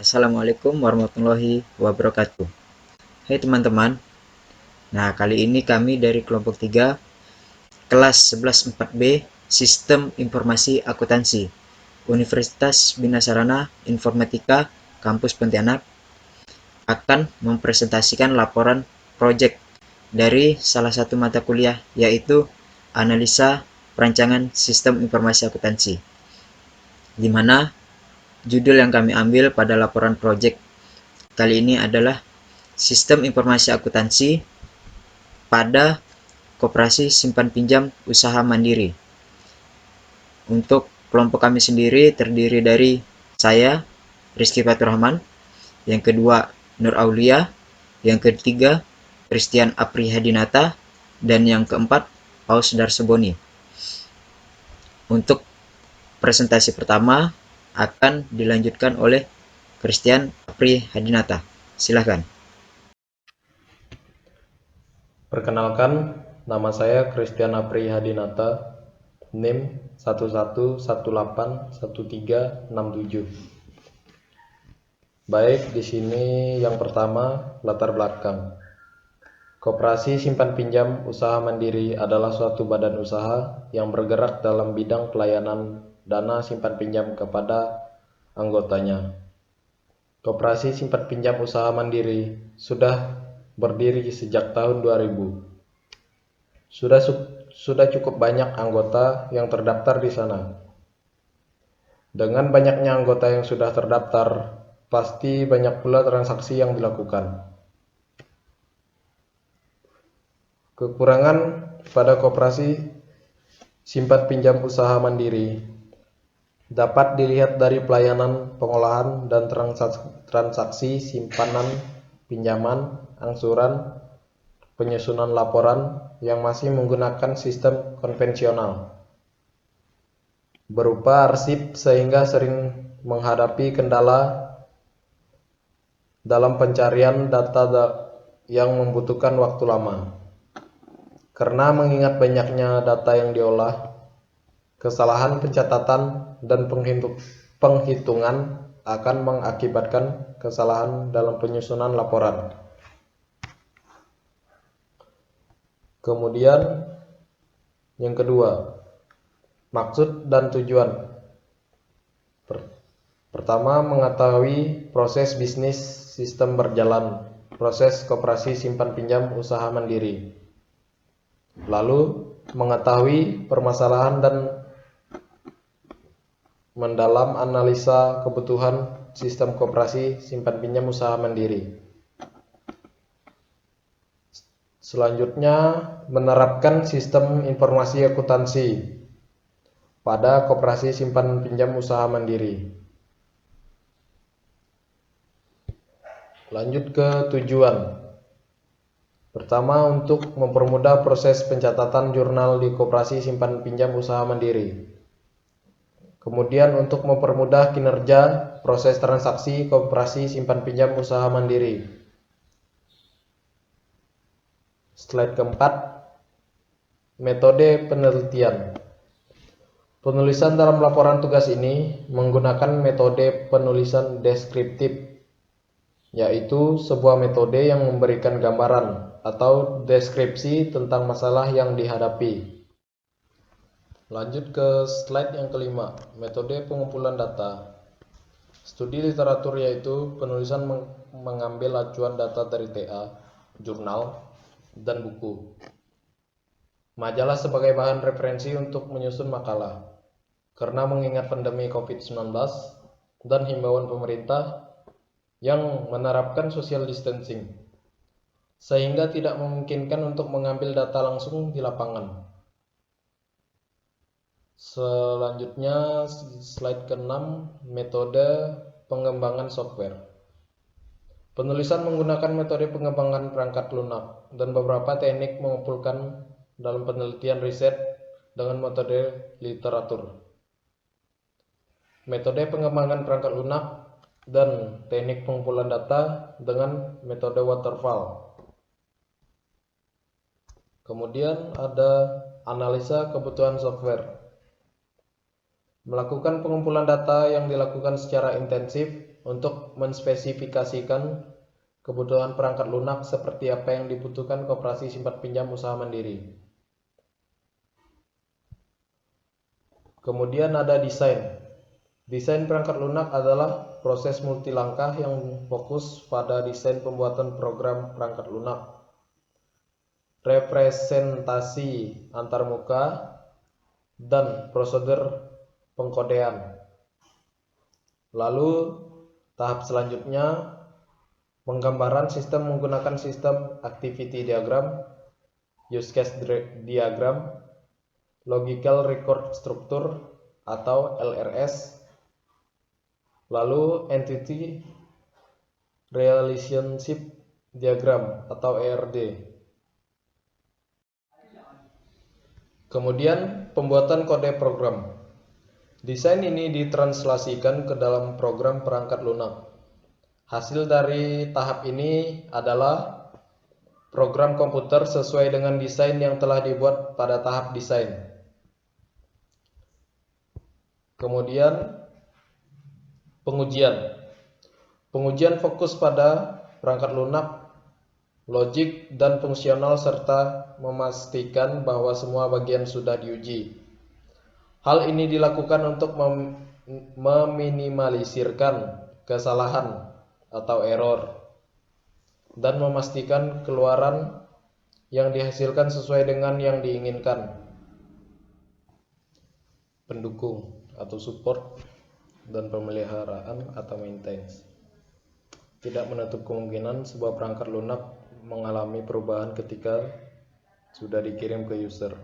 Assalamualaikum warahmatullahi wabarakatuh. Hai teman-teman. Nah, kali ini kami dari kelompok 3 kelas 11 4B Sistem Informasi Akuntansi Universitas Bina Sarana Informatika Kampus Pontianak akan mempresentasikan laporan proyek dari salah satu mata kuliah, yaitu Analisa Perancangan Sistem Informasi Akuntansi, di mana judul yang kami ambil pada laporan proyek kali ini adalah Sistem Informasi Akuntansi pada Koperasi Simpan Pinjam Usaha Mandiri. Untuk kelompok kami sendiri terdiri dari saya, Rizky Faturrahman, yang kedua Nur Aulia, yang ketiga Christian Apri Hadinata, dan yang keempat Paus Darseboni. Untuk presentasi pertama akan dilanjutkan oleh Christian Apri Hadinata. Silakan. Perkenalkan, nama saya Christian Apri Hadinata, NIM 11181367. Baik, di sini yang pertama latar belakang. Koperasi Simpan Pinjam Usaha Mandiri adalah suatu badan usaha yang bergerak dalam bidang pelayanan dana simpan pinjam kepada anggotanya. Koperasi Simpan Pinjam Usaha Mandiri sudah berdiri sejak tahun 2000. Sudah cukup banyak anggota yang terdaftar di sana. Dengan banyaknya anggota yang sudah terdaftar, pasti banyak pula transaksi yang dilakukan. Kekurangan pada koperasi simpan pinjam usaha mandiri dapat dilihat dari pelayanan pengolahan dan transaksi simpanan, pinjaman, angsuran, penyusunan laporan yang masih menggunakan sistem konvensional berupa arsip, sehingga sering menghadapi kendala dalam pencarian data yang membutuhkan waktu lama. Karena mengingat banyaknya data yang diolah, kesalahan pencatatan dan penghitungan akan mengakibatkan kesalahan dalam penyusunan laporan. Kemudian yang kedua, maksud dan tujuan. Pertama, mengetahui proses bisnis sistem berjalan, proses koperasi simpan pinjam usaha mandiri. Lalu, mengetahui permasalahan dan mendalam analisa kebutuhan sistem koperasi simpan pinjam usaha mandiri. Selanjutnya, menerapkan sistem informasi akuntansi pada koperasi simpan pinjam usaha mandiri. Lanjut ke tujuan. Pertama, untuk mempermudah proses pencatatan jurnal di koperasi simpan pinjam usaha mandiri. Kemudian untuk mempermudah kinerja proses transaksi koperasi simpan pinjam usaha mandiri. Slide keempat, metode penelitian. Penulisan dalam laporan tugas ini menggunakan metode penulisan deskriptif, yaitu sebuah metode yang memberikan gambaran atau deskripsi tentang masalah yang dihadapi. Lanjut ke slide yang kelima, metode pengumpulan data. Studi literatur yaitu penulisan mengambil acuan data dari TA, jurnal, dan buku. Majalah sebagai bahan referensi untuk menyusun makalah. Karena mengingat pandemi COVID-19 dan himbauan pemerintah yang menerapkan social distancing, sehingga tidak memungkinkan untuk mengambil data langsung di lapangan. Selanjutnya slide ke-6, metode pengembangan software. Penulisan menggunakan metode pengembangan perangkat lunak dan beberapa teknik mengumpulkan dalam penelitian riset dengan metode literatur. Metode pengembangan perangkat lunak dan teknik pengumpulan data dengan metode waterfall. Kemudian ada analisa kebutuhan software. Melakukan pengumpulan data yang dilakukan secara intensif untuk menspesifikasikan kebutuhan perangkat lunak seperti apa yang dibutuhkan koperasi simpan pinjam usaha mandiri. Kemudian ada desain. Desain perangkat lunak adalah proses multilangkah yang fokus pada desain pembuatan program perangkat lunak, representasi antarmuka, dan prosedur pengkodean. Lalu tahap selanjutnya penggambaran sistem menggunakan sistem activity diagram, use case diagram, logical record structure atau LRS, lalu entity relationship diagram atau ERD. Kemudian pembuatan kode program. Desain ini ditranslasikan ke dalam program perangkat lunak. Hasil dari tahap ini adalah program komputer sesuai dengan desain yang telah dibuat pada tahap desain. Kemudian pengujian. Pengujian fokus pada perangkat lunak, logik, dan fungsional serta memastikan bahwa semua bagian sudah diuji. Hal ini dilakukan untuk meminimalisirkan kesalahan atau error dan memastikan keluaran yang dihasilkan sesuai dengan yang diinginkan. Pendukung atau support dan pemeliharaan atau maintenance. Tidak menutup kemungkinan sebuah perangkat lunak mengalami perubahan ketika sudah dikirim ke user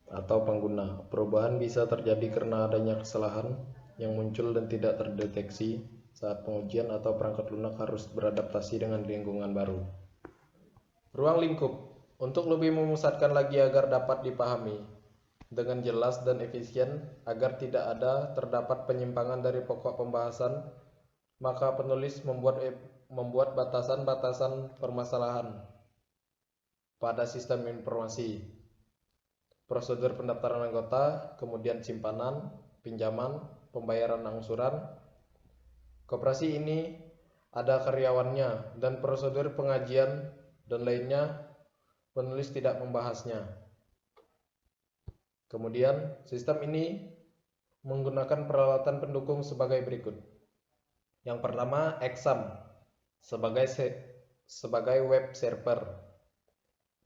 atau pengguna. Perubahan bisa terjadi karena adanya kesalahan yang muncul dan tidak terdeteksi saat pengujian atau perangkat lunak harus beradaptasi dengan lingkungan baru. Ruang lingkup. Untuk lebih memusatkan lagi agar dapat dipahami dengan jelas dan efisien agar tidak terdapat penyimpangan dari pokok pembahasan, maka penulis membuat batasan-batasan permasalahan pada sistem informasi, prosedur pendaftaran anggota, kemudian simpanan, pinjaman, pembayaran angsuran. Koperasi ini ada karyawannya dan prosedur pengajian dan lainnya penulis tidak membahasnya. Kemudian sistem ini menggunakan peralatan pendukung sebagai berikut. Yang pertama, Exam sebagai web server.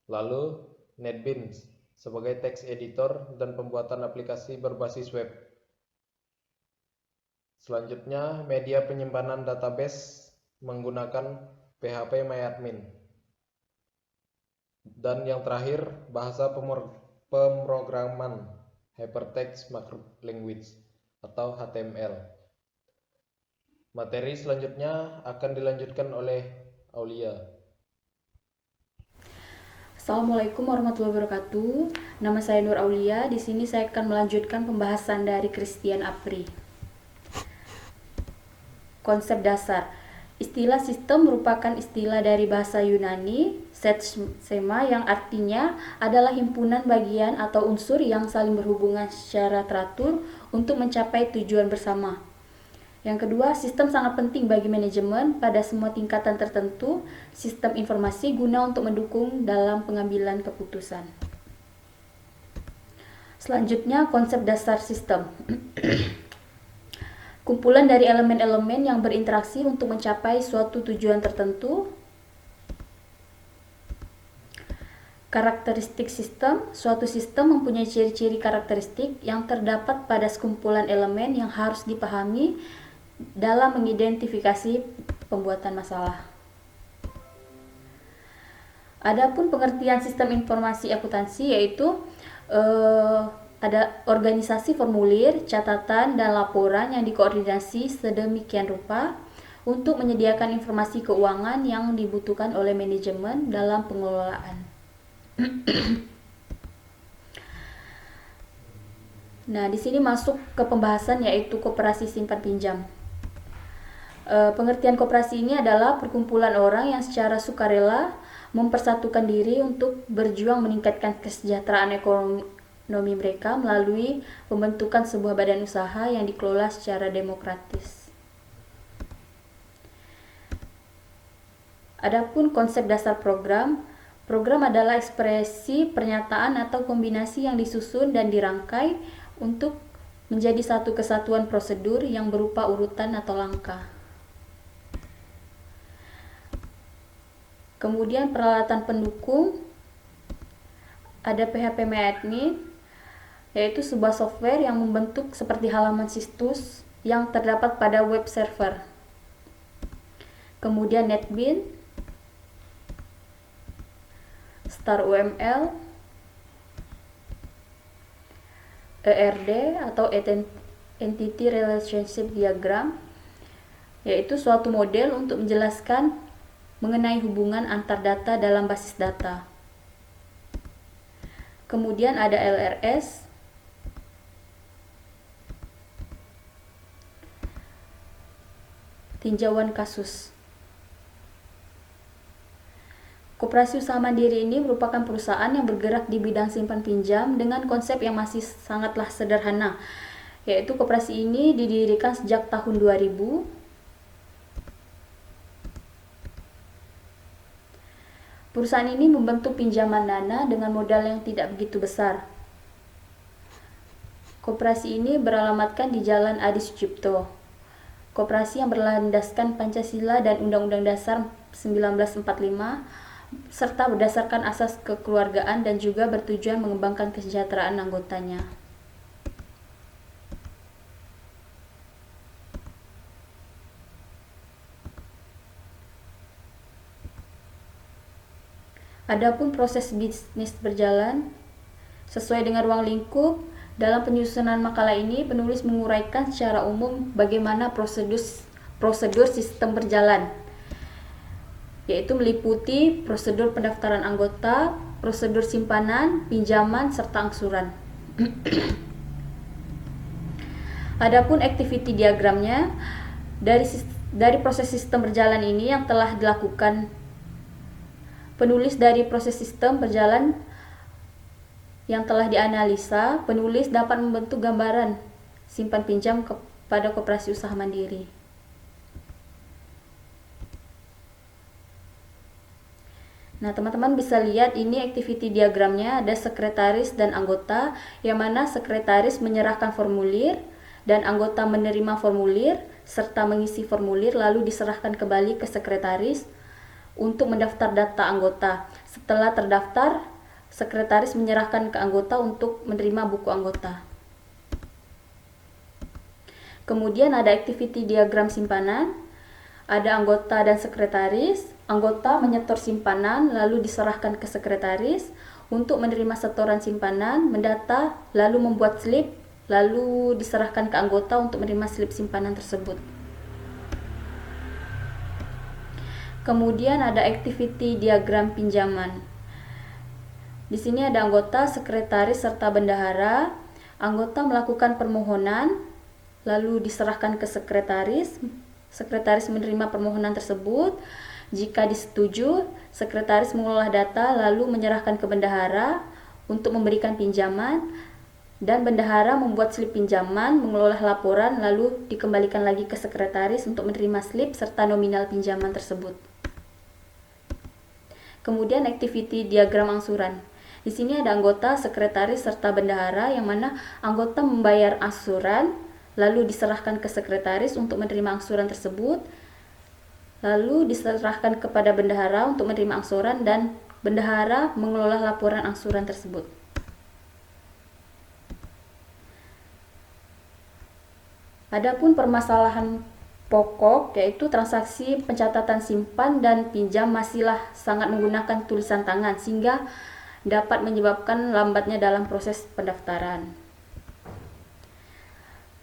Lalu NetBeans sebagai text editor dan pembuatan aplikasi berbasis web. Selanjutnya, media penyimpanan database menggunakan PHP-MyAdmin. Dan yang terakhir, bahasa pemrograman Hypertext Markup Language atau HTML. Materi selanjutnya akan dilanjutkan oleh Aulia. Assalamualaikum warahmatullahi wabarakatuh. Nama saya Nur Aulia. Di sini saya akan melanjutkan pembahasan dari Christian Apri. Konsep dasar. Istilah sistem merupakan istilah dari bahasa Yunani schema yang artinya adalah himpunan bagian atau unsur yang saling berhubungan secara teratur untuk mencapai tujuan bersama. Yang kedua, sistem sangat penting bagi manajemen pada semua tingkatan tertentu sistem informasi guna untuk mendukung dalam pengambilan keputusan. Selanjutnya, konsep dasar sistem. Kumpulan dari elemen-elemen yang berinteraksi untuk mencapai suatu tujuan tertentu. Karakteristik sistem. Suatu sistem mempunyai ciri-ciri karakteristik yang terdapat pada sekumpulan elemen yang harus dipahami dalam mengidentifikasi pembuatan masalah. Adapun pengertian sistem informasi akuntansi yaitu ada organisasi formulir, catatan, dan laporan yang dikoordinasi sedemikian rupa untuk menyediakan informasi keuangan yang dibutuhkan oleh manajemen dalam pengelolaan. Nah, di sini masuk ke pembahasan yaitu koperasi simpan pinjam. Pengertian koperasi ini adalah perkumpulan orang yang secara sukarela mempersatukan diri untuk berjuang meningkatkan kesejahteraan ekonomi mereka melalui pembentukan sebuah badan usaha yang dikelola secara demokratis. Adapun konsep dasar program, program adalah ekspresi pernyataan atau kombinasi yang disusun dan dirangkai untuk menjadi satu kesatuan prosedur yang berupa urutan atau langkah. Kemudian peralatan pendukung, ada PHP MyAdmin, yaitu sebuah software yang membentuk seperti halaman situs yang terdapat pada web server. Kemudian NetBeans, StarUML, ERD atau Entity Relationship Diagram, yaitu suatu model untuk menjelaskan mengenai hubungan antar data dalam basis data. Kemudian ada LRS, tinjauan kasus. Koperasi Usaha Mandiri ini merupakan perusahaan yang bergerak di bidang simpan pinjam dengan konsep yang masih sangatlah sederhana, yaitu koperasi ini didirikan sejak tahun 2000. Perusahaan ini membentuk pinjaman dana dengan modal yang tidak begitu besar. Koperasi ini beralamatkan di Jalan Adi Sucipto. Koperasi yang berlandaskan Pancasila dan Undang-Undang Dasar 1945 serta berdasarkan asas kekeluargaan dan juga bertujuan mengembangkan kesejahteraan anggotanya. Adapun proses bisnis berjalan sesuai dengan ruang lingkup. Dalam penyusunan makalah ini, penulis menguraikan secara umum bagaimana prosedur sistem berjalan, yaitu meliputi prosedur pendaftaran anggota, prosedur simpanan, pinjaman, serta angsuran. Adapun activity diagramnya, dari proses sistem berjalan ini yang telah dilakukan penulis dari proses sistem berjalan yang telah dianalisa, penulis dapat membentuk gambaran simpan pinjam kepada koperasi usaha mandiri. Nah, teman-teman bisa lihat ini activity diagramnya, ada sekretaris dan anggota, yang mana sekretaris menyerahkan formulir dan anggota menerima formulir serta mengisi formulir lalu diserahkan kembali ke sekretaris untuk mendaftar data anggota. Setelah terdaftar, sekretaris menyerahkan ke anggota untuk menerima buku anggota. Kemudian ada activity diagram simpanan, ada anggota dan sekretaris. Anggota menyetor simpanan lalu diserahkan ke sekretaris untuk menerima setoran simpanan, mendata, lalu membuat slip, lalu diserahkan ke anggota untuk menerima slip simpanan tersebut. Kemudian ada activity diagram pinjaman. Di sini ada anggota, sekretaris, serta bendahara. Anggota melakukan permohonan, lalu diserahkan ke sekretaris. Sekretaris menerima permohonan tersebut. Jika disetujui, sekretaris mengolah data, lalu menyerahkan ke bendahara untuk memberikan pinjaman. Dan bendahara membuat slip pinjaman, mengelola laporan, lalu dikembalikan lagi ke sekretaris untuk menerima slip serta nominal pinjaman tersebut. Kemudian activity diagram angsuran. Di sini ada anggota, sekretaris, serta bendahara, yang mana anggota membayar angsuran, lalu diserahkan ke sekretaris untuk menerima angsuran tersebut, lalu diserahkan kepada bendahara untuk menerima angsuran, dan bendahara mengelola laporan angsuran tersebut. Adapun permasalahan pokok, yaitu transaksi pencatatan simpan dan pinjam masihlah sangat menggunakan tulisan tangan, sehingga dapat menyebabkan lambatnya dalam proses pendaftaran.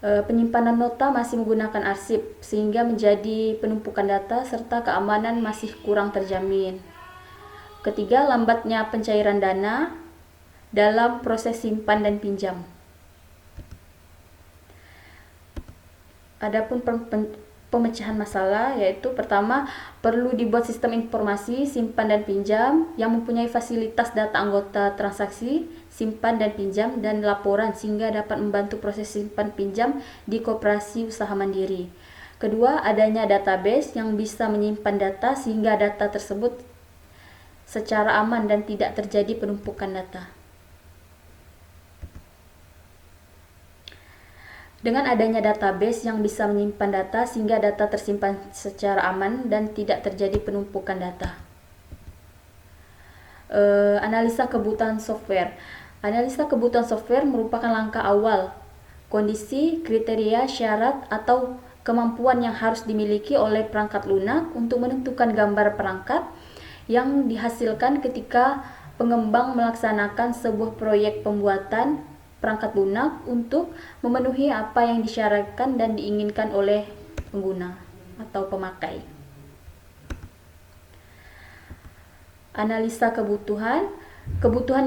Penyimpanan nota masih menggunakan arsip, sehingga menjadi penumpukan data serta keamanan masih kurang terjamin. Ketiga, lambatnya pencairan dana dalam proses simpan dan pinjam. Adapun pemecahan masalah, yaitu pertama, perlu dibuat sistem informasi simpan dan pinjam yang mempunyai fasilitas data anggota transaksi, simpan dan pinjam, dan laporan, sehingga dapat membantu proses simpan pinjam di koperasi usaha mandiri. Kedua, adanya database yang bisa menyimpan data sehingga data tersebut secara aman dan tidak terjadi penumpukan data. Dengan adanya database yang bisa menyimpan data sehingga data tersimpan secara aman dan tidak terjadi penumpukan data. Analisa kebutuhan software. Analisa kebutuhan software merupakan langkah awal, kondisi, kriteria, syarat, atau kemampuan yang harus dimiliki oleh perangkat lunak untuk menentukan gambar perangkat yang dihasilkan ketika pengembang melaksanakan sebuah proyek pembuatan perangkat lunak untuk memenuhi apa yang disyaratkan dan diinginkan oleh pengguna atau pemakai. Analisa kebutuhan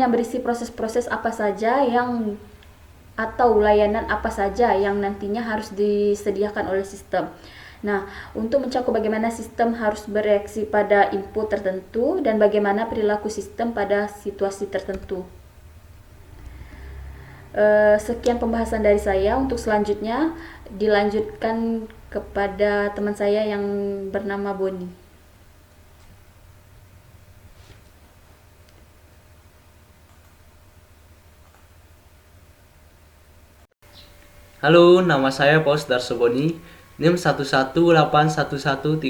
yang berisi proses-proses apa saja atau layanan apa saja yang nantinya harus disediakan oleh sistem. Nah, untuk mencakup bagaimana sistem harus bereaksi pada input tertentu dan bagaimana perilaku sistem pada situasi tertentu. Sekian pembahasan dari saya. Untuk selanjutnya dilanjutkan kepada teman saya yang bernama Boni. Halo, nama saya Paul Darso Boni, NIM 11811130.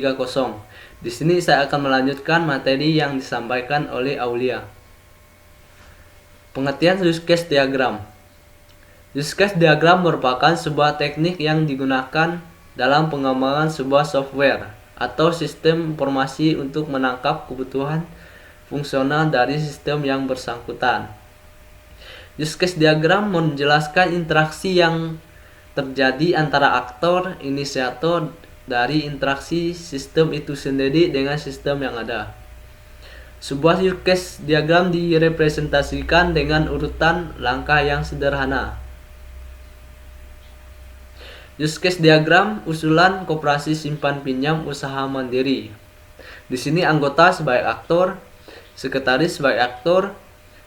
Di sini saya akan melanjutkan materi yang disampaikan oleh Aulia. Pengertian use case diagram. Use case diagram merupakan sebuah teknik yang digunakan dalam pengembangan sebuah software atau sistem informasi untuk menangkap kebutuhan fungsional dari sistem yang bersangkutan. Use case diagram menjelaskan interaksi yang terjadi antara aktor inisiator dari interaksi sistem itu sendiri dengan sistem yang ada. Sebuah use case diagram direpresentasikan dengan urutan langkah yang sederhana. Use case diagram usulan koperasi simpan pinjam usaha mandiri. Di sini anggota sebagai aktor, sekretaris sebagai aktor,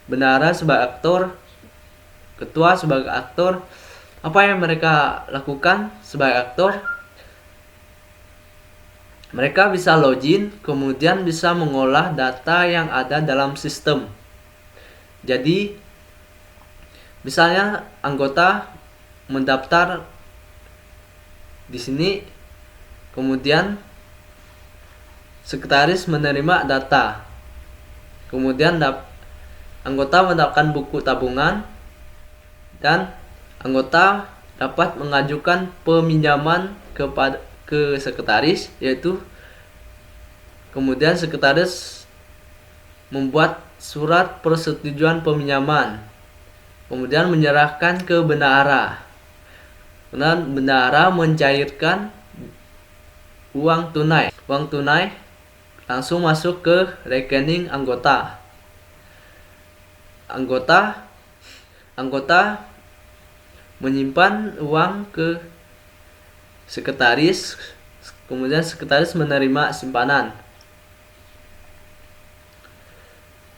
bendahara sebagai aktor, ketua sebagai aktor. Apa yang mereka lakukan sebagai aktor? Mereka bisa login, kemudian bisa mengolah data yang ada dalam sistem. Jadi, misalnya anggota mendaftar di sini, kemudian sekretaris menerima data. Kemudian anggota mendapatkan buku tabungan dan anggota dapat mengajukan peminjaman ke sekretaris, yaitu kemudian sekretaris membuat surat persetujuan peminjaman, kemudian menyerahkan ke bendahara. Kemudian bendahara mencairkan uang tunai. Uang tunai langsung masuk ke rekening anggota. Anggota menyimpan uang ke sekretaris, kemudian sekretaris menerima simpanan.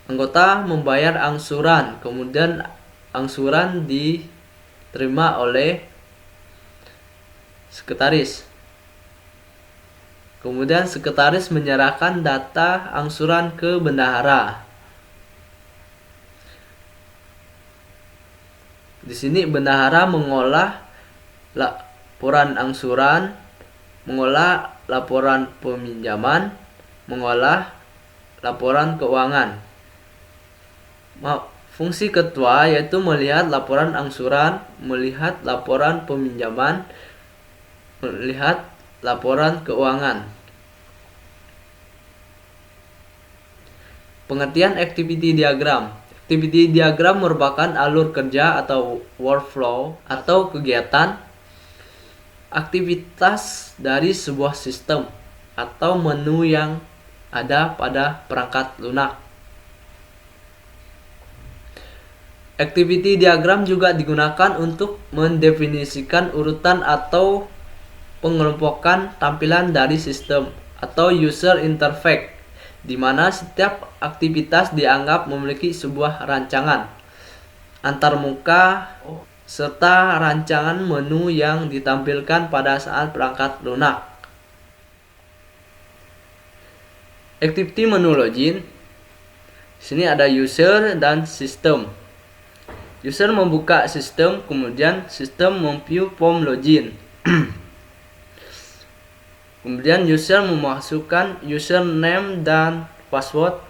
Anggota membayar angsuran, kemudian angsuran diterima oleh sekretaris. Kemudian sekretaris menyerahkan data angsuran ke bendahara. Di sini bendahara mengolah laporan angsuran, mengolah laporan peminjaman, mengolah laporan keuangan. Fungsi ketua yaitu melihat laporan angsuran, melihat laporan peminjaman, melihat laporan keuangan. Pengertian activity diagram. Activity diagram merupakan alur kerja atau workflow atau kegiatan aktivitas dari sebuah sistem atau menu yang ada pada perangkat lunak. Activity diagram juga digunakan untuk mendefinisikan urutan atau pengelompokan tampilan dari sistem atau user interface, di mana setiap aktivitas dianggap memiliki sebuah rancangan antarmuka serta rancangan menu yang ditampilkan pada saat perangkat lunak. Activity menu login. Sini ada user dan sistem. User membuka sistem, kemudian sistem memview form login. Kemudian user memasukkan username dan password.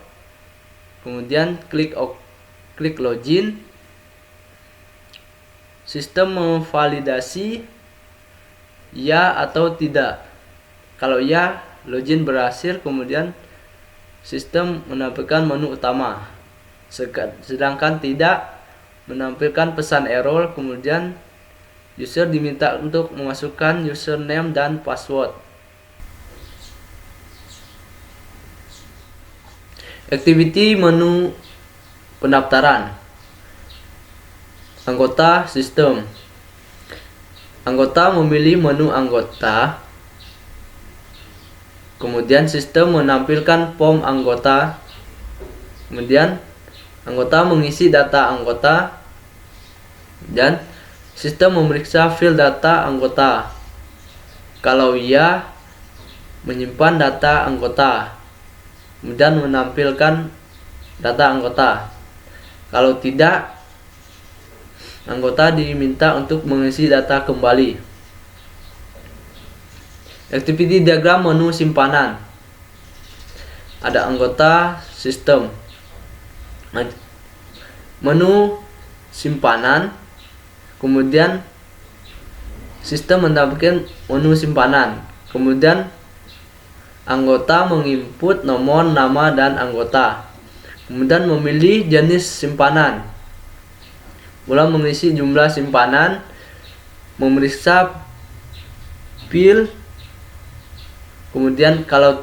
Kemudian klik login. Sistem memvalidasi ya atau tidak. Kalau ya, login berhasil, kemudian sistem menampilkan menu utama. Sedangkan tidak, menampilkan pesan error, kemudian user diminta untuk memasukkan username dan password. Activity menu pendaftaran. Anggota sistem. Anggota memilih menu anggota. Kemudian sistem menampilkan form anggota. Kemudian anggota mengisi data anggota. Dan sistem memeriksa file data anggota. Kalau iya, menyimpan data anggota. Kemudian menampilkan data anggota. Kalau tidak, anggota diminta untuk mengisi data kembali. Activity diagram menu simpanan. Ada anggota sistem. Menu simpanan. Kemudian sistem menampilkan menu simpanan. Kemudian anggota menginput nomor, nama, dan anggota. Kemudian memilih jenis simpanan. Mulai mengisi jumlah simpanan. Memeriksa file. Kemudian kalau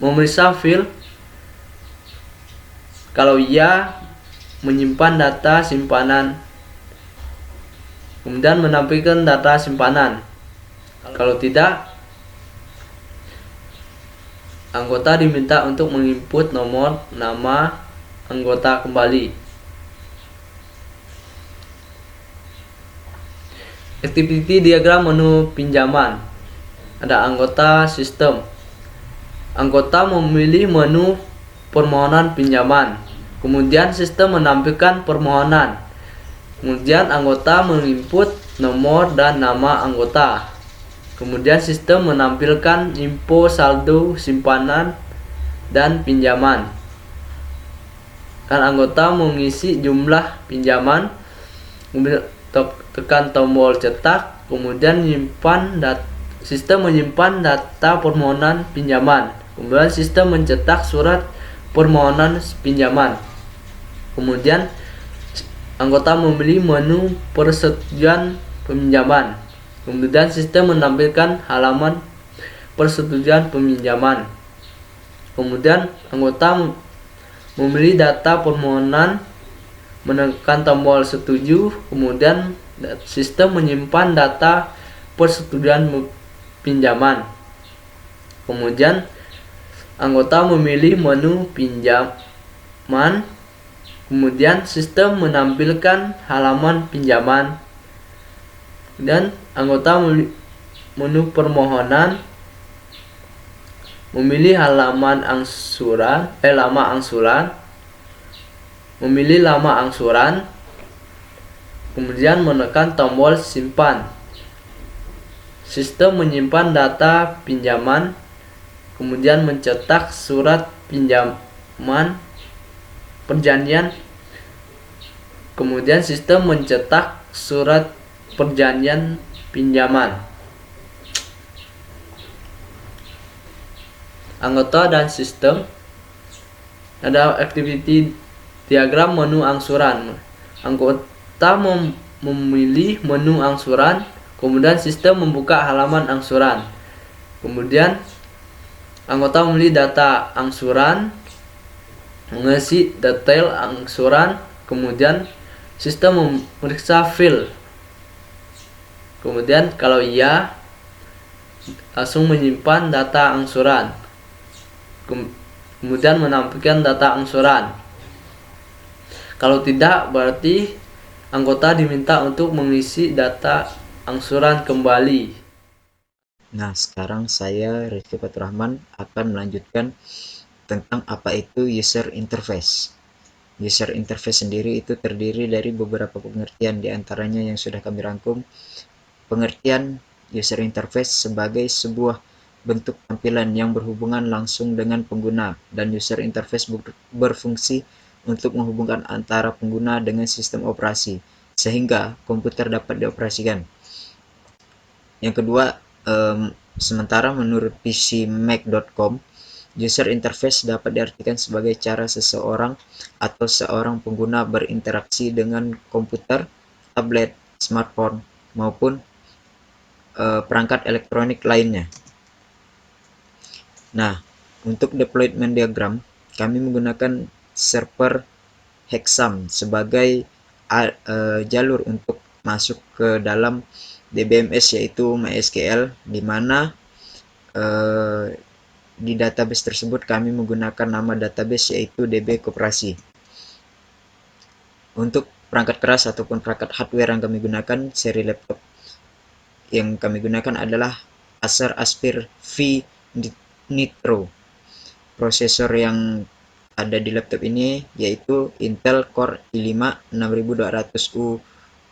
memeriksa file, kalau iya, menyimpan data simpanan. Kemudian menampilkan data simpanan. Kalau tidak, anggota diminta untuk menginput nomor, nama, anggota kembali. Activity diagram menu pinjaman. Ada anggota sistem. Anggota memilih menu permohonan pinjaman. Kemudian sistem menampilkan permohonan. Kemudian anggota menginput nomor dan nama anggota. Kemudian sistem menampilkan info saldo simpanan dan pinjaman. Dan anggota mengisi jumlah pinjaman. Kemudian tekan tombol cetak. Kemudian sistem menyimpan data permohonan pinjaman. Kemudian sistem mencetak surat permohonan pinjaman. Kemudian anggota memilih menu persetujuan peminjaman. Kemudian sistem menampilkan halaman persetujuan peminjaman. Kemudian anggota memilih data permohonan, menekan tombol setuju. Kemudian sistem menyimpan data persetujuan pinjaman. Kemudian anggota memilih menu pinjaman. Kemudian sistem menampilkan halaman pinjaman. Dan anggota menu permohonan, memilih halaman angsuran, lama angsuran, memilih lama angsuran. Kemudian menekan tombol simpan. Sistem menyimpan data pinjaman, kemudian mencetak surat pinjaman perjanjian. Kemudian sistem mencetak surat perjanjian pinjaman. Anggota dan sistem. Ada activity diagram menu angsuran. Anggota memilih menu angsuran. Kemudian sistem membuka halaman angsuran. Kemudian anggota memilih data angsuran, mengisi detail angsuran. Kemudian sistem memeriksa file. Kemudian kalau iya, langsung menyimpan data angsuran. Kemudian menampilkan data angsuran. Kalau tidak, berarti anggota diminta untuk mengisi data angsuran kembali. Nah, sekarang saya Rizky Fatur Rahman akan melanjutkan tentang apa itu user interface. User interface sendiri itu terdiri dari beberapa pengertian, di antaranya yang sudah kami rangkum. Pengertian user interface sebagai sebuah bentuk tampilan yang berhubungan langsung dengan pengguna, dan user interface berfungsi untuk menghubungkan antara pengguna dengan sistem operasi, sehingga komputer dapat dioperasikan. Yang kedua, sementara menurut PCMac.com, user interface dapat diartikan sebagai cara seseorang atau seorang pengguna berinteraksi dengan komputer, tablet, smartphone, maupun perangkat elektronik lainnya. Nah, untuk deployment diagram, kami menggunakan server Hexam sebagai jalur untuk masuk ke dalam DBMS, yaitu MySQL, di mana di database tersebut kami menggunakan nama database yaitu DB Koperasi. Untuk perangkat keras ataupun perangkat hardware yang kami gunakan, seri laptop yang kami gunakan adalah Acer Aspire V Nitro. Prosesor yang ada di laptop ini yaitu Intel Core i5 6200U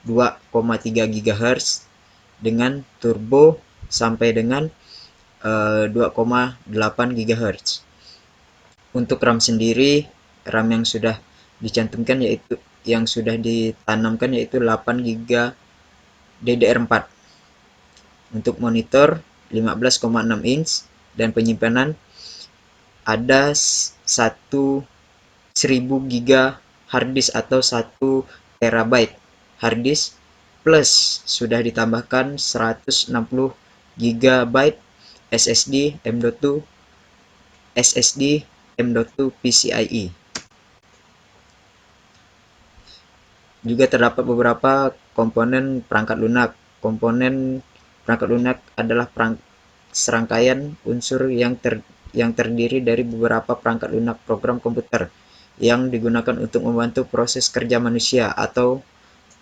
2,3 GHz dengan turbo sampai dengan 2,8 GHz. Untuk RAM sendiri, RAM yang sudah dicantumkan yaitu yang sudah ditanamkan yaitu 8 GB DDR4. Untuk monitor 15,6 inch dan penyimpanan ada 1000 GB harddisk atau 1 terabyte harddisk, plus sudah ditambahkan 160 GB SSD M.2 PCIe. Juga terdapat beberapa komponen perangkat lunak. Komponen perangkat lunak adalah serangkaian unsur yang terdiri dari beberapa perangkat lunak program komputer yang digunakan untuk membantu proses kerja manusia atau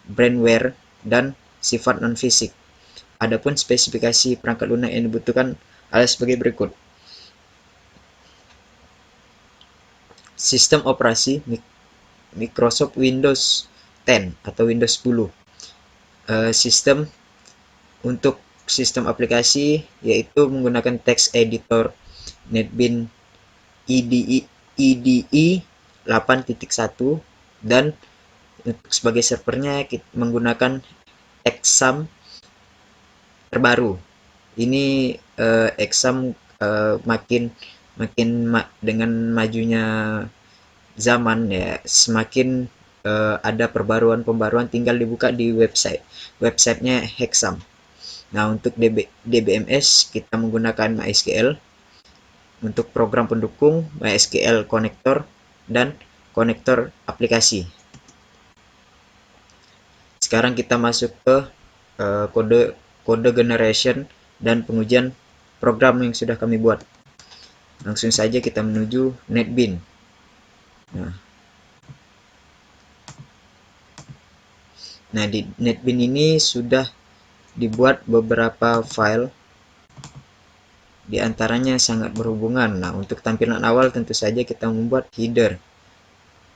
brainware dan sifat non-fisik. Adapun spesifikasi perangkat lunak yang dibutuhkan adalah sebagai berikut. Sistem operasi Microsoft Windows 10 atau Windows 10. Sistem untuk sistem aplikasi yaitu menggunakan text editor NetBeans IDE 8.1, dan untuk sebagai servernya kita menggunakan Hexam terbaru. Ini Hexam dengan majunya zaman ya, semakin ada pembaruan tinggal dibuka di websitenya Hexam. Nah, untuk DBMS kita menggunakan MySQL. Untuk program pendukung MySQL Connector dan konektor aplikasi. Sekarang kita masuk ke kode generation dan pengujian program yang sudah kami buat. Langsung saja kita menuju NetBeans. Nah, di NetBeans ini sudah dibuat beberapa file, di antaranya sangat berhubungan. Nah, untuk tampilan awal tentu saja kita membuat header.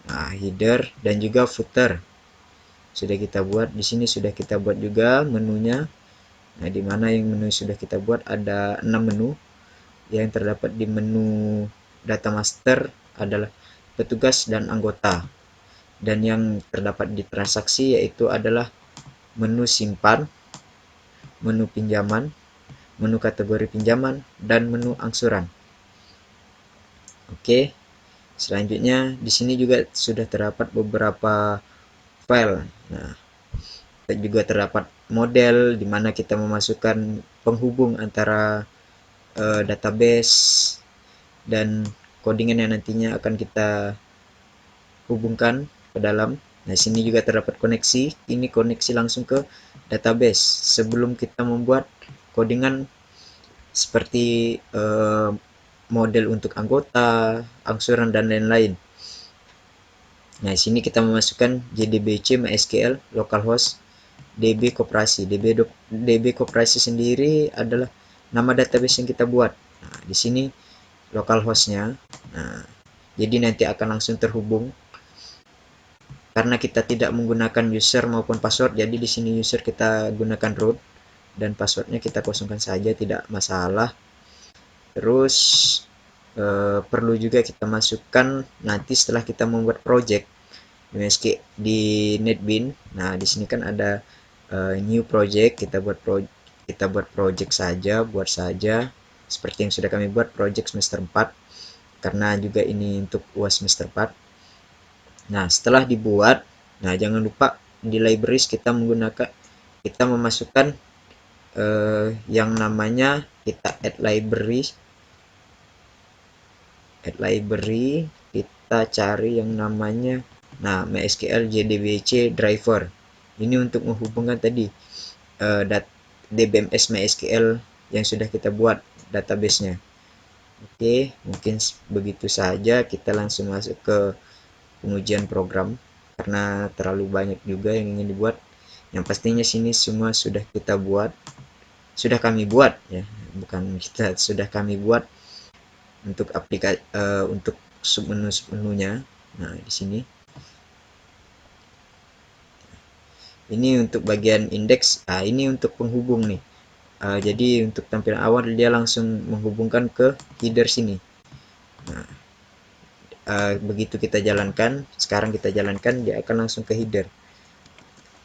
Nah, header dan juga footer sudah kita buat. Di sini sudah kita buat juga menunya. Nah, di mana yang menu sudah kita buat ada 6 menu. Yang terdapat di menu data master adalah petugas dan anggota. Dan yang terdapat di transaksi yaitu adalah menu simpan, menu pinjaman, menu kategori pinjaman, dan menu angsuran. Oke. Selanjutnya di sini juga sudah terdapat beberapa file. Nah, juga terdapat model di mana kita memasukkan penghubung antara database dan codingan yang nantinya akan kita hubungkan ke dalam. Nah, sini juga terdapat koneksi. Ini koneksi langsung ke database sebelum kita membuat codingan seperti model untuk anggota, angsuran, dan lain-lain. Nah, di sini kita memasukkan JDBC MySQL localhost DB Koperasi. DB Koperasi sendiri adalah nama database yang kita buat. Nah, di sini localhostnya. Nah, jadi nanti akan langsung terhubung karena kita tidak menggunakan user maupun password. Jadi di sini user kita gunakan root dan passwordnya kita kosongkan saja, tidak masalah. Terus perlu juga kita masukkan nanti setelah kita membuat project di NetBeans. Nah, di sini kan ada new project, kita buat project saja, buat saja seperti yang sudah kami buat project semester 4 karena juga ini untuk UAS semester 4. Nah, setelah dibuat, nah jangan lupa di libraries kita memasukkan yang namanya kita add library, kita cari yang namanya MySQL JDBC driver. Ini untuk menghubungkan tadi DBMS MySQL yang sudah kita buat database-nya. Oke, mungkin begitu saja. Kita langsung masuk ke pengujian program karena terlalu banyak juga yang ingin dibuat. Yang pastinya sini semua sudah kami buat ya, bukan kita, sudah kami buat untuk aplikasi untuk submenu-submenunya. Nah, di sini ini untuk bagian indeks. Ini untuk penghubung nih. Jadi untuk tampilan awal dia langsung menghubungkan ke header sini. Nah, begitu kita jalankan, sekarang kita jalankan, dia akan langsung ke header.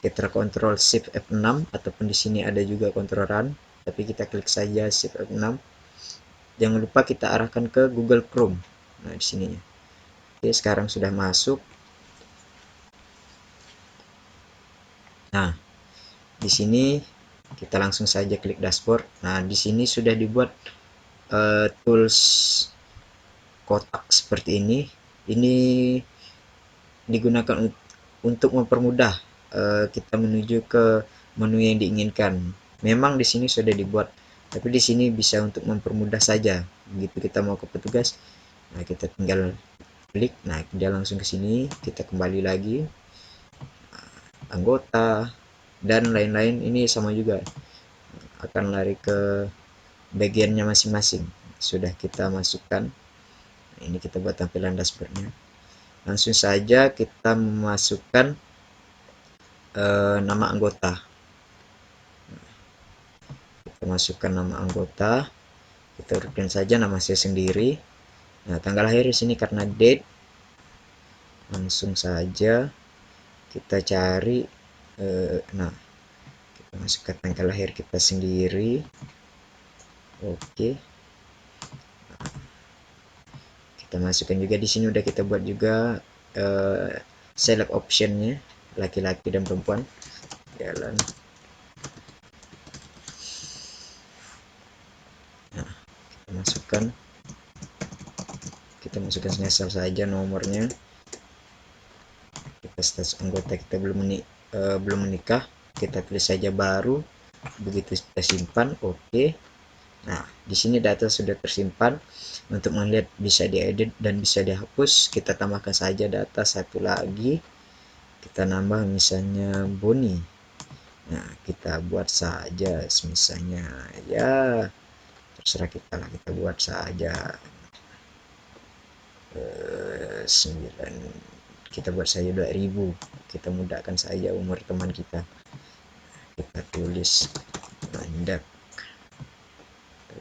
Kita kontrol shift F6 ataupun di sini ada juga kontrol run, tapi kita klik saja shift F6. Jangan lupa kita arahkan ke Google Chrome. Nah, di sininya. Oke, sekarang sudah masuk. Nah, di sini kita langsung saja klik dashboard. Nah, di sini sudah dibuat tools kotak seperti ini. Ini digunakan untuk mempermudah kita menuju ke menu yang diinginkan. Memang di sini sudah dibuat, tapi di sini bisa untuk mempermudah saja. Begitu kita mau ke petugas, nah kita tinggal klik, nah dia langsung ke sini. Kita kembali lagi, anggota dan lain-lain. Ini sama juga akan lari ke bagiannya masing-masing. Sudah kita masukkan. Ini kita buat tampilan dashboardnya. Langsung saja kita memasukkan nama anggota. Kita masukkan nama anggota. Kita urutkan saja nama saya sendiri. Nah, tanggal lahir di sini karena date. Langsung saja kita cari. Nah, kita masukkan tanggal lahir kita sendiri. Oke. Kita masukkan juga di sini, udah kita buat juga select optionnya, laki-laki dan perempuan. Jalan. Nah, kita masukkan ngasal saja nomornya. Kita status anggota kita belum menikah, kita tulis saja baru. Begitu kita simpan, oke. Nah, di sini data sudah tersimpan. Untuk melihat bisa diedit dan bisa dihapus, kita tambahkan saja data satu lagi. Kita nambah misalnya Boni. Nah, kita buat saja misalnya, ya terserah kita lah, kita buat saja 9, kita buat saja 2000. Kita mudahkan saja umur teman kita. Kita tulis Mandak,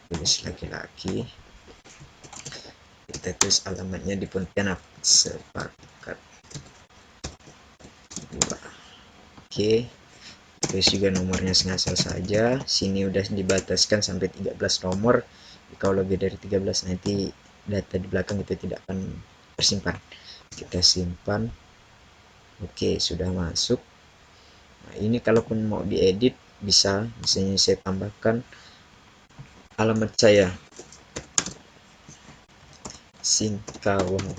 tulis laki-laki. Kita tulis alamatnya di Pontianak, Sepakat 2. Oke, terus juga nomornya sengasal saja. Sini udah dibataskan sampai 13 nomor. Kalau lebih dari 13 nanti data di belakang itu tidak akan tersimpan. Kita simpan. Oke, sudah masuk. Nah, ini kalaupun mau diedit bisa, misalnya saya tambahkan alamat saya Singkawang.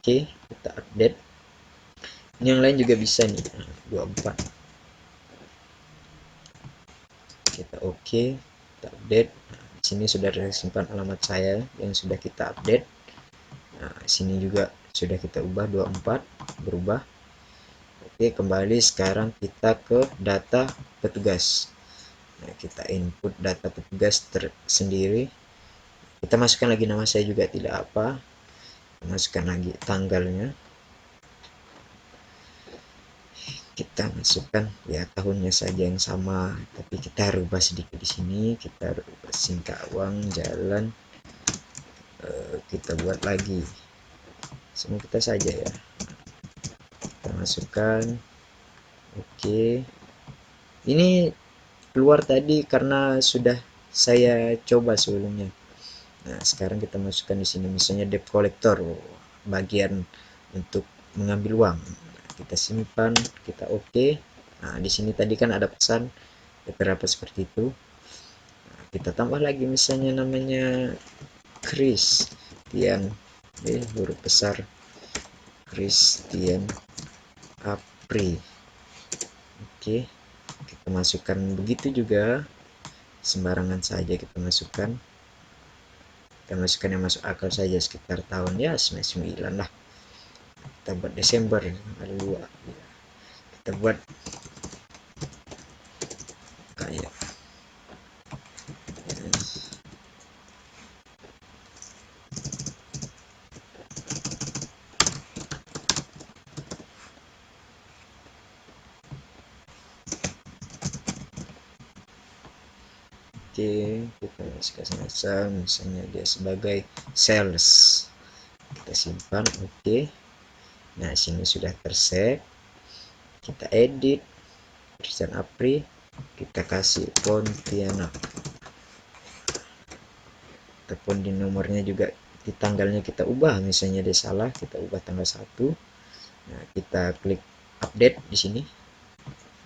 Oke, kita update. Ini yang lain juga bisa nih. 24. Kita oke, kita update. Nah, di sini sudah tersimpan alamat saya yang sudah kita update. Nah, sini juga sudah kita ubah 24 berubah. Oke, kembali sekarang kita ke data petugas. Nah, kita input data petugas tersendiri. Kita masukkan lagi nama saya juga tidak apa. Masukkan lagi tanggalnya. Kita masukkan ya tahunnya saja yang sama, tapi kita rubah sedikit di sini. Kita rubah Singkawang jalan, kita buat lagi semua kita saja ya. Kita masukkan. Oke, ini keluar tadi karena sudah saya coba sebelumnya. Nah, sekarang kita masukkan di sini misalnya debt collector, bagian untuk mengambil uang. Kita simpan, kita oke. Nah, di sini tadi kan ada pesan beberapa seperti itu. Nah, kita tambah lagi misalnya namanya Christian, huruf besar Christian Apri. Oke, kita masukkan begitu juga, sembarangan saja kita masukkan. Kita masukkan yang masuk akal saja, sekitar tahun ya 99 lah. Kita buat Desember tanggal 2. Kita buat kayak oke, kita masukkan misalnya dia sebagai sales. Kita simpan, oke. Nah, sini sudah tersave. Kita edit Christian Apri, kita kasih Pontianak. Ataupun di nomornya juga, di tanggalnya kita ubah, misalnya dia salah, kita ubah tanggal 1. Nah, kita klik update di sini.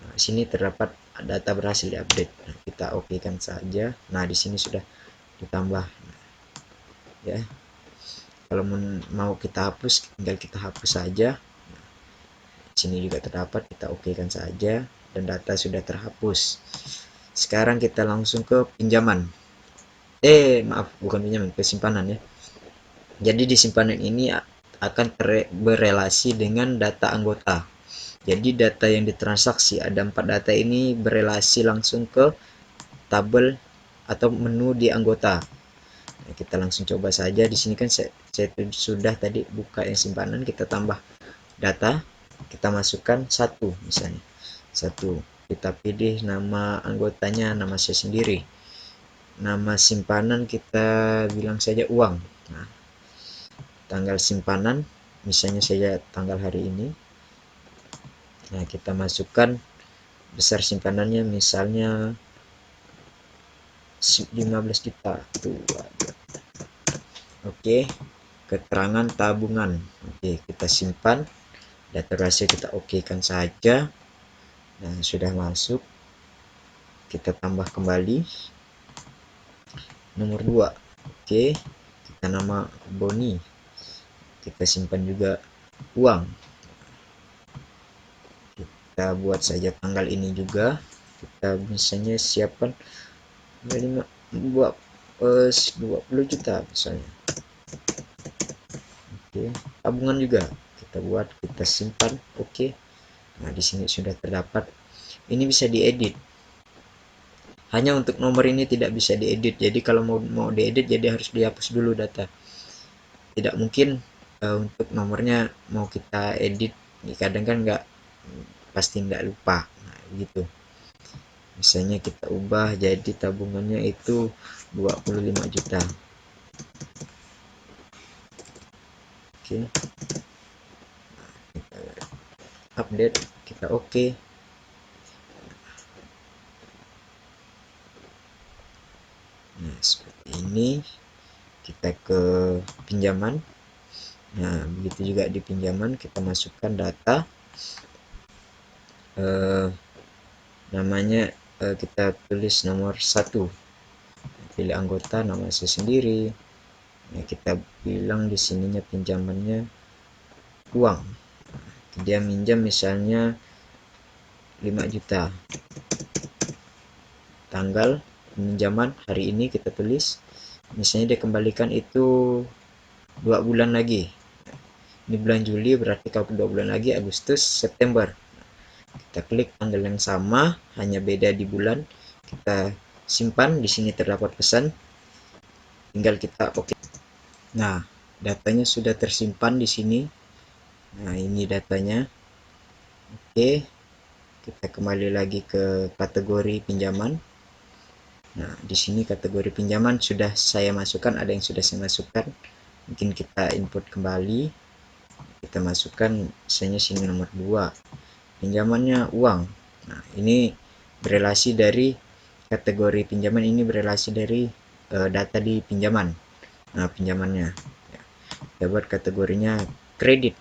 Nah, sini terdapat data berhasil diupdate. Nah, kita oke kan saja. Nah, di sini sudah ditambah. Ya. Kalau mau kita hapus, tinggal kita hapus saja. Di sini juga terdapat, kita oke kan saja dan data sudah terhapus. Sekarang kita langsung ke pinjaman. Maaf, bukan pinjaman, ke simpanan ya. Jadi di simpanan ini akan berelasi dengan data anggota. Jadi data yang ditransaksi, ada 4 data ini berelasi langsung ke tabel atau menu di anggota. Nah, kita langsung coba saja. Di sini kan saya sudah tadi buka yang simpanan, kita tambah data, kita masukkan 1 misalnya. 1, kita pilih nama anggotanya, nama saya sendiri. Nama simpanan kita bilang saja uang. Nah, tanggal simpanan misalnya saja tanggal hari ini. Nah, kita masukkan besar simpanannya misalnya 15 juta. Oke, keterangan tabungan. Oke, kita simpan. Data rahasia kita okekan saja. Nah, sudah masuk. Kita tambah kembali. Nomor 2. Oke, kita nama Boni. Kita simpan juga uang. Kita buat saja tanggal ini juga. Kita misalnya siapkan 20 juta misalnya. Oke, tabungan juga kita buat, kita simpan. Oke. Nah, di sini sudah terdapat. Ini bisa diedit. Hanya untuk nomor ini tidak bisa diedit. Jadi kalau mau diedit, jadi harus dihapus dulu data. Tidak mungkin untuk nomornya mau kita edit. Kadang kan pasti nggak lupa. Nah, gitu. Misalnya kita ubah jadi tabungannya itu 25 juta. Oke. Kita update, kita oke. Nah, seperti ini. Kita ke pinjaman. Nah, begitu juga di pinjaman, kita masukkan data. Namanya kita tulis nomor 1. Pilih anggota, nama saya sendiri. Nah, kita bilang di sininya pinjamannya uang. Dia minjam misalnya 5 juta. Tanggal pinjaman hari ini kita tulis. Misalnya dia kembalikan itu 2 bulan lagi. Ini bulan Juli, berarti kalau 2 bulan lagi Agustus, September. Kita klik tanggal yang sama, hanya beda di bulan. Kita simpan, di sini terdapat pesan. Tinggal kita oke. Nah, datanya sudah tersimpan di sini. Nah, ini datanya. Oke. Kita kembali lagi ke kategori pinjaman. Nah, di sini kategori pinjaman sudah saya masukkan, ada yang sudah saya masukkan. Mungkin kita input kembali. Kita masukkan misalnya sini nomor 2. Pinjamannya uang. Nah, ini berelasi dari kategori pinjaman, ini berelasi dari data di pinjaman. Nah, pinjamannya. Ya. Kita buat kategorinya kredit.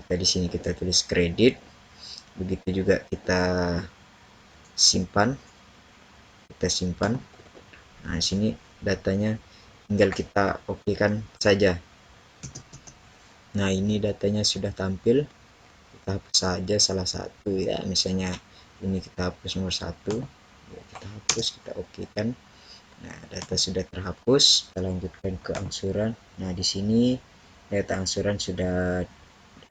Kita di sini kita tulis kredit. Begitu juga kita simpan. Kita simpan. Nah, sini datanya tinggal kita okekan saja. Nah, ini datanya sudah tampil. Kita hapus saja salah satu ya, misalnya ini kita hapus nomor 1 ya, kita hapus, kita okekan. Nah, data sudah terhapus. Kita lanjutkan ke angsuran. Nah, di sini data angsuran sudah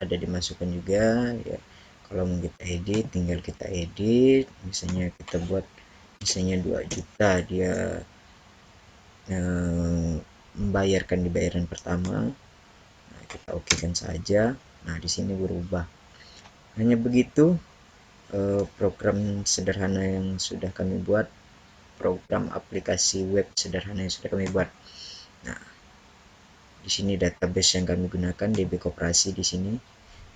ada dimasukkan juga ya. Kalau mau kita edit, tinggal kita edit. Misalnya kita buat misalnya 2 juta dia membayarkan di bayaran pertama. Nah, kita okekan saja. Nah, di sini berubah. Hanya begitu program sederhana yang sudah kami buat, program aplikasi web sederhana yang sudah kami buat. Nah, di sini database yang kami gunakan DB Koperasi di sini.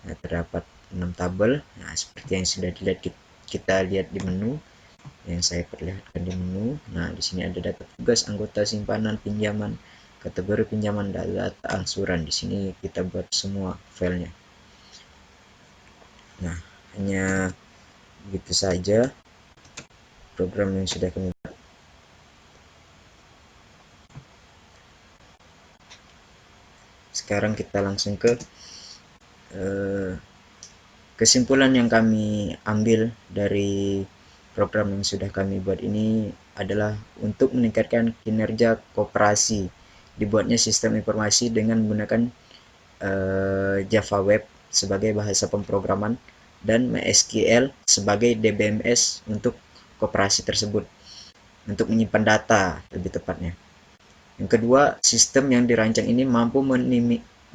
Nah, terdapat 6 tabel. Nah, seperti yang sudah dilihat kita lihat di menu, yang saya perlihatkan di menu. Nah, di sini ada data tugas, anggota, simpanan, pinjaman, kategori pinjaman, data angsuran. Di sini kita buat semua filenya. Nah, hanya begitu saja program yang sudah kami buat. Sekarang kita langsung ke kesimpulan yang kami ambil dari program yang sudah kami buat ini adalah untuk meningkatkan kinerja koperasi. Dibuatnya sistem informasi dengan menggunakan Java Web sebagai bahasa pemrograman dan MySQL sebagai DBMS untuk koperasi tersebut, untuk menyimpan data lebih tepatnya. Yang kedua, sistem yang dirancang ini mampu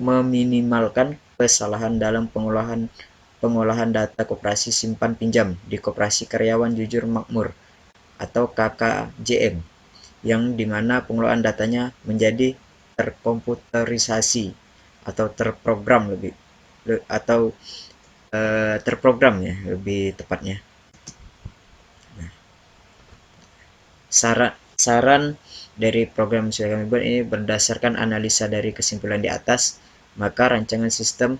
meminimalkan kesalahan dalam pengolahan data koperasi simpan pinjam di Koperasi Karyawan Jujur Makmur atau KKJM, yang dimana pengelolaan datanya menjadi terkomputerisasi atau terprogram terprogram ya lebih tepatnya. Nah, saran dari program yang sudah kami buat ini berdasarkan analisa dari kesimpulan di atas, maka rancangan sistem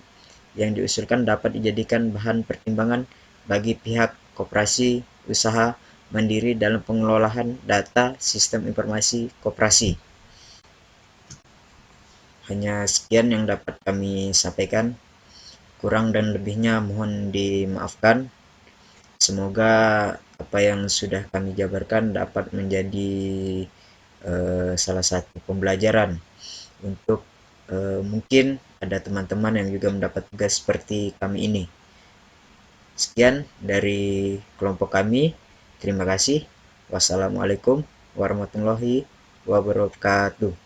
yang diusulkan dapat dijadikan bahan pertimbangan bagi pihak koperasi usaha mandiri dalam pengelolaan data sistem informasi koperasi. Hanya sekian yang dapat kami sampaikan. Kurang dan lebihnya mohon dimaafkan. Semoga apa yang sudah kami jabarkan dapat menjadi salah satu pembelajaran untuk mungkin ada teman-teman yang juga mendapat tugas seperti kami ini. Sekian dari kelompok kami. Terima kasih. Wassalamualaikum warahmatullahi wabarakatuh.